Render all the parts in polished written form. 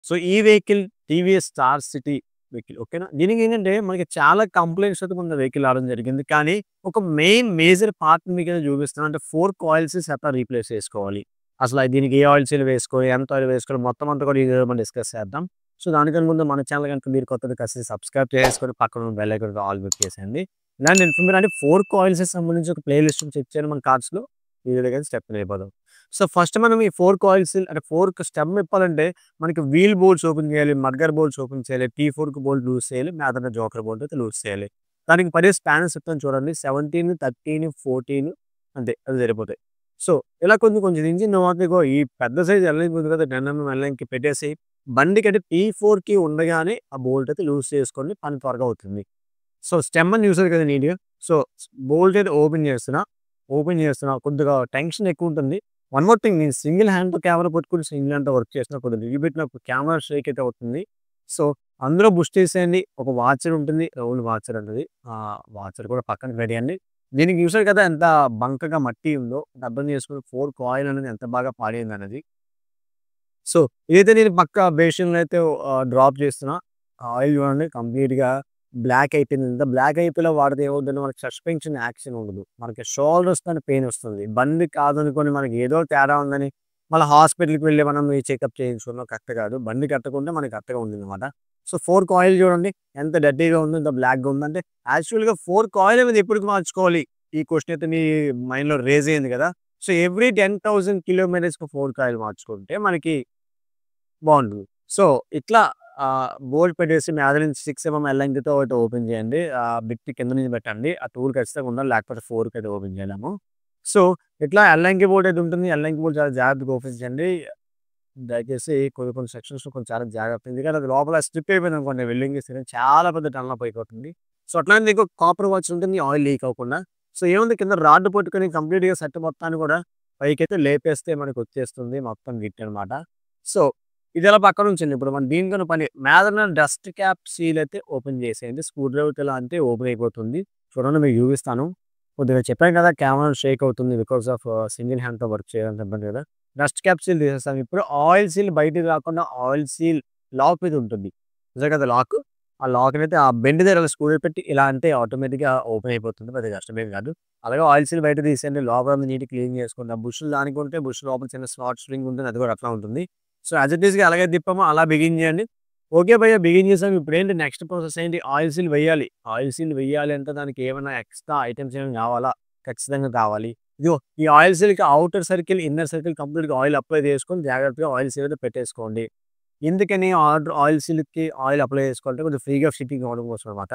So, ఈ vehicle TVS star city vehicle ఓకేనా. దీనికేంటంటే మనకి చాలా కంప్లెయింట్స్ అయితే మన వెహికల్ రావడం జరిగింది. కానీ ఒక మేజర్ పార్ట్ మీకైతే చూపిస్తున్నాను. అంటే 4 కాయిల్స్ సెపరేట్ రీప్లేస్ చేసుకోవాలి. అసల దీనికి ఏ ఆయిల్స్‌లు వేసుకోవాలి, ఎంత ఆయిల్ వేసుకోవాలి మొత్తం అంతా కూడా ఈ వీడియోలో మనం డిస్కస్ చేద్దాం. సో, దానికన్నా ముందు మన ఛానల్ గనుక మీరు కొత్తగా ఖచ్చితంగా సబ్స్క్రైబ్ చేసుకొని పక్కన ఉన్న బెల్ ఐకాన్ ఆల్ క్లిక్ చేసేయండి. ఇలాంటి ఇన్ఫర్మేషన్ అంటే 4 కాయిల్స్‌కి సంబంధించి ఒక ప్లే లిస్ట్ చెక్ చేయండి మన కార్డ్స్‌లో. ఈ వీడియోలో స్టెప్ అయిపోదాం. సో, ఫస్ట్ మనం ఈ 4 కాయిల్స్ అంటే 4కి స్టెమ్ ఇప్పాలంటే మనకి వీల్ బోల్ట్స్ ఓపెన్ చేయాలి, మడ్గార్ బోల్ట్స్ ఓపెన్ చేయాలి, T4కి బోల్ట్ లూజ్ చేయాలి, మిగతా జోకర్ బోల్ట్ అయితే లూజ్ చేయాలి. దానికి పడే స్పానర్స్ చెప్తాను చూడండి. 17, 13, 14 అంతే అది సరిపోతాయి. సో, ఇలా కొంచెం కొంచెం దించి ఇగో ఈ పెద్ద సైజ్ ఎల్ఎంకి ఉంది కదా! 10 ఎంఎం ఎల్ఎంకి పెట్టేసి బండికైతే T4కి ఉండగానే ఆ బోల్ట్ అయితే లూజ్ చేసుకోండి. పని త్వరగా అవుతుంది. సో, స్టెమ్ అని చూసారు కదా నీట్‌గా. సో, బోల్ట్ అయితే ఓపెన్ చేస్తున్నా కొద్దిగా టెన్షన్ ఎక్కువుంటుంది. వన్ మోర్ థింగ్ నేను సింగిల్ హ్యాండ్‌తో కెమెరా పట్టుకొని సింగిల్ హ్యాండ్‌తో వర్క్ చేస్తున్నా కొద్దిగా రివ్యూ పెట్టినప్పుడు కెమెరా షేక్ అయితే అవుతుంది. సో, అందులో బుష్ తీసేయండి. ఒక వాచర్ ఉంటుంది. రౌండ్ వాచర్ అంటది. వాచర్ కూడా పక్కన పెట్టేయండి. దీనికి చూసారు కదా ఎంత బంకగా మట్టి ఉందో. అర్థం చేసుకొని 4 కాయిల్ అనేది ఎంత బాగా పాడైందనేది. సో, ఇదైతే నేను పక్కా బేసిన్‌లో అయితే డ్రాప్ చేస్తున్నా. ఆయిల్ చూడండి కంప్లీట్‌గా బ్లాక్ అయిపోయింది. ఇంత బ్లాక్ అయిపోయేలా వాడితే ఏమవుద్దంటే మనకి సస్పెన్షన్ యాక్షన్ ఉండదు. మనకి షోల్డర్స్‌తోని పెయిన్ వస్తుంది. బండి కాదనుకోని మనకి ఏదో తేడా ఉందని మళ్ళా హాస్పిటల్‌కి వెళ్లి మనం ఈ చెకప్ చేయించుకోవడం కరెక్ట్ కాదు. బండి కరెక్ట్‌గా మనకి కరెక్ట్‌గా ఉందన్నమాట. సో, 4 కాయిల్ చూడండి ఎంత డర్టీగా ఉందో, ఎంత బ్లాక్‌గా ఉందంటే యాక్చువల్‌గా 4 కాయిల్ అనేది ఎప్పటికి మార్చుకోవాలి? ఈ క్వెషన్ అయితే మీ మైండ్‌లో రైజ్ అయింది కదా! సో, ఎవ్రీ 10,000 కిలోమీటర్స్‌కి 4 కాయిల్ మార్చుకుంటే మనకి బావుంటుంది. సో, ఇట్లా బోల్ట్ పెట్టేసి మీద నుంచి 6 ఎంఎం ఎల్‌లెంగ్త్‌తో ఒకటి ఓపెన్ చేయండి. బిట్ కింద నుంచి పెట్టండి. ఆ టూల్ ఖచ్చితంగా ఉండాలి. లేకపోతే 4కి అయితే ఓపెన్ చేయలేము. సో, ఇట్లా ఎల్‌లెంకి బోల్ట్ అయితే ఉంటుంది. ఎల్‌లెంకి బోల్ట్ చాలా జాగ్రత్తగా ఓపెన్ చేయండి. దయచేసి కొన్ని కొన్ని సెక్షన్స్‌లో కొంచెం చాలా జాగ్రత్త. ఎందుకంటే అది లోపల స్ట్రిప్ అయిపోయిందనుకోండి వెల్డింగ్ చేస్తే చాలా పెద్ద టర్నప్ అయిపోతుంది. సో, అట్లానే మీకు కాపర్ వాచ్ ఉంటుంది ఆయిల్ లీక్ అవ్వకుండా. సో, ఏముంది కింద రాడ్ పట్టుకొని కంప్లీట్‌గా సెట్ మొత్తాన్ని కూడా పైకైతే లేపేస్తే మనకొచ్చేస్తుంది మొత్తం గిట్ అనమాట. సో, ఇదలా పక్కన ఉంచండి. ఇప్పుడు మనం దీనితోని పని మీదన డస్ట్ క్యాప్ సీల్ అయితే ఓపెన్ చేసేయండి. స్క్రూ డ్రైవర్‌తో ఇలా అంటే ఓపెన్ అయిపోతుంది. చూడండి మీకు చూపిస్తాను. కొద్దిగా చెప్పాను కదా! కెమెరా షేక్ అవుతుంది బికాస్ ఆఫ్ సింగిల్ హ్యాండ్‌తో వర్క్ చేయాలని చెప్పాను కదా! డస్ట్ క్యాప్ సీల్ తీసేస్తాం. ఇప్పుడు ఆయిల్ సీల్ బయటికి రాకుండా ఆయిల్ సీల్ లాక్ మీద ఉంటుంది. నిజమే కదా లాకు. ఆ లాక్‌నైతే ఆ బెండ్ దగ్గర స్క్రూ పెట్టి ఇలా అంటే ఆటోమేటిక్‌గా ఓపెన్ అయిపోతుంది. పెద్దగా కష్టమేం కాదు. అలాగే ఆయిల్ సీల్ బయట తీసేయండి. లోపల నీట్‌గా క్లీన్ చేసుకోండి. ఆ బుష్‌లు దానికి ఉంటే బుష్ లోపల చిన్న స్లాట్ స్ప్రింగ్ ఉంటుంది. అది కూడా అట్లా ఉంటుంది. సో, యాస్ ఇట్ ఈస్‌గా అలాగే తిప్పామో అలా బిగిన్ చేయండి. ఓకే భయ్యా బిగిన్ చేసాం. ఇప్పుడేంటి నెక్స్ట్ ప్రాసెస్ ఏంటి? ఆయిల్ సీల్ వెయ్యాలి. ఆయిల్ సీల్ వెయ్యాలి అంటే దానికి ఏమైనా ఎక్స్‌ట్రా ఐటెమ్స్ ఏమైనా కావాలా? ఖచ్చితంగా కావాలి. ఇదిగో ఈ ఆయిల్ సీల్‌కి ఔటర్ సర్కిల్, ఇన్నర్ సర్కిల్ కంప్లీట్‌గా ఆయిల్ అప్లై చేసుకొని జాగ్రత్తగా ఆయిల్ సీల్ అయితే పెట్టేసుకోండి. ఎందుకని ఆయిల్ సీల్‌కి ఆయిల్ అప్లై చేసుకోవాలంటే కొంచెం ఫ్రీగా షిప్పింగ్ అవ్వడం కోసం అనమాట.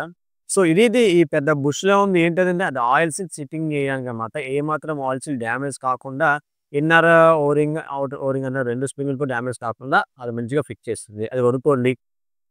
సో, ఇదైతే ఈ పెద్ద బుష్‌లో ఉంది ఏంటంటే అది ఆయిల్ సీల్ సిట్టింగ్ చేయడానికనమాట. ఏమాత్రం ఆయిల్ సీల్ డ్యామేజ్ కాకుండా ఇన్నర్ ఓరింగ్, ఔటర్ ఓరింగ్ అన్న 2 స్ప్రింగులతో డ్యామేజ్ కాకుండా అది మంచిగా ఫిక్స్ చేస్తుంది. అది కొనుక్కోండి.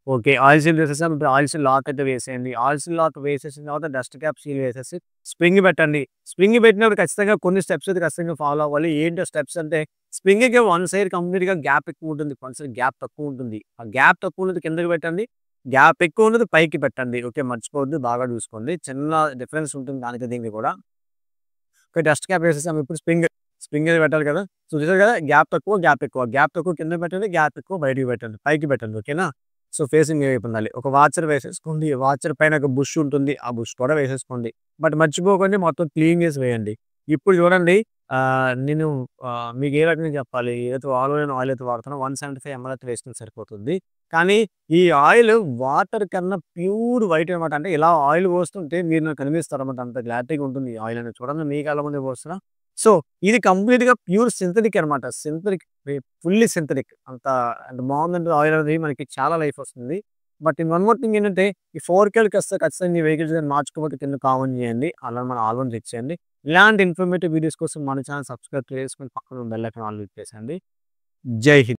ఓకే. ఆయిల్ సీల్ వేసేసాం. ఇప్పుడు ఆయిల్ సీల్ లాక్ అయితే వేసేయండి. ఆయిల్ సీల్ లాక్ వేసేసిన తర్వాత డస్ట్ క్యాప్ సీల్ వేసేసి స్ప్రింగ్ పెట్టండి. స్ప్రింగ్ పెట్టినప్పుడు ఖచ్చితంగా కొన్ని స్టెప్స్ అయితే ఖచ్చితంగా ఫాలో అవ్వాలి. ఏంటి ఆ స్టెప్స్ అంటే స్ప్రింగ్‌కి వన్ సైడ్ కంప్లీట్‌గా గ్యాప్ ఎక్కువ ఉంటుంది. వన్ సైడ్ గ్యాప్ తక్కువ ఉంటుంది. ఆ గ్యాప్ తక్కువ ఉన్నది కిందకి పెట్టండి. గ్యాప్ ఎక్కువ ఉన్నది పైకి పెట్టండి. ఓకే. మర్చిపోవద్దు. బాగా చూసుకోండి. చిన్న డిఫరెన్స్ ఉంటుంది దానికి దీనికి కూడా. ఓకే. డస్ట్ క్యాప్ వేసేసాం. ఇప్పుడు స్ప్రింగ్ అనేది పెట్టాలి కదా! సో, చూసారు కదా! గ్యాప్ తక్కువ, గ్యాప్ ఎక్కువ. గ్యాప్ తక్కువ కిందకి పెట్టండి. గ్యాప్ ఎక్కువ బయటికి పెట్టండి. పైకి పెట్టండి. ఓకేనా? సో, ఫేసింగ్ వైపు ఉండాలి. ఒక వాచర్ వేసేసుకోండి. వాచర్ పైన ఒక బుష్ ఉంటుంది. ఆ బుష్ కూడా వేసేసుకోండి. బట్ మర్చిపోకండి మొత్తం క్లీన్ చేసి వేయండి. ఇప్పుడు చూడండి నేను మీకు ఏ రకంగా చెప్పాలి? ఏదైతే ఆయిల్ అయితే వాడుతున్నానో 175 ఎంఎల్ అయితే వేసుకుంటే సరిపోతుంది. కానీ ఈ ఆయిల్ వాటర్ కన్నా ప్యూర్ వైట్ అనమాట. అంటే ఇలా ఆయిల్ పోస్తుంటే మీరు నాకు కనిపిస్తారన్నమాట. అంత క్లారిటీగా ఉంటుంది ఈ ఆయిల్ అనేది. చూడండి మీ కళ్ళ ముందే పోస్తున్నా. సో, ఇది కంప్లీట్‌గా ప్యూర్ సింథటిక్ అనమాట. Fully synthetic. అంత బాగుందంటే ఆయిల్ అనేది మనకి చాలా లైఫ్ వస్తుంది. బట్ వన్ మోర్ థింగ్ ఏంటంటే ఈ 4 ఖచ్చితంగా మీ వెహికల్స్ గాని మార్చుకోకపోతే కింద కామెంట్ చేయండి. అలా మన ఆల్ వన్ చెక్ చేయండి. ఇలాంటి ఇన్ఫర్మేటివ్ వీడియోస్ కోసం మన ఛానెల్ సబ్స్క్రైబ్ చేసుకొని పక్కన ఉన్న బెల్ ఐకాన్ ఆల్ క్లిక్ చేసేయండి. జై హింద్.